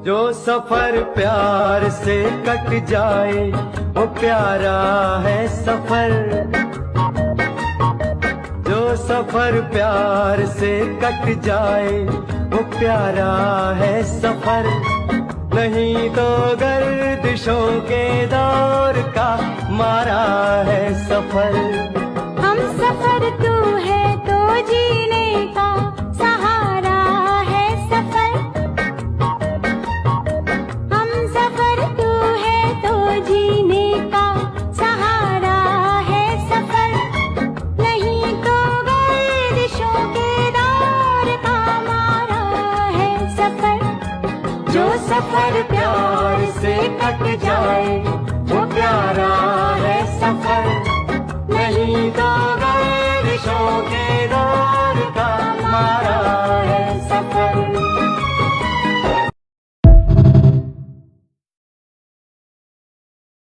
जो सफर प्यार से कट जाए वो प्यारा है सफर। जो सफर प्यार से कट जाए वो प्यारा है सफर। नहीं तो गर्दिशों के दौर का मारा है सफर। हम सफर तू है तो जीने का सहारा है सफर। हम सफर तू है तो जीने का सहारा है सफर। नहीं तो गर्दिशों के दौर का मारा है सफर। जो सफर प्यार से कट जाए वो प्यारा है सफर। नहीं तो गर्दिशों के दौर का मारा है सफर।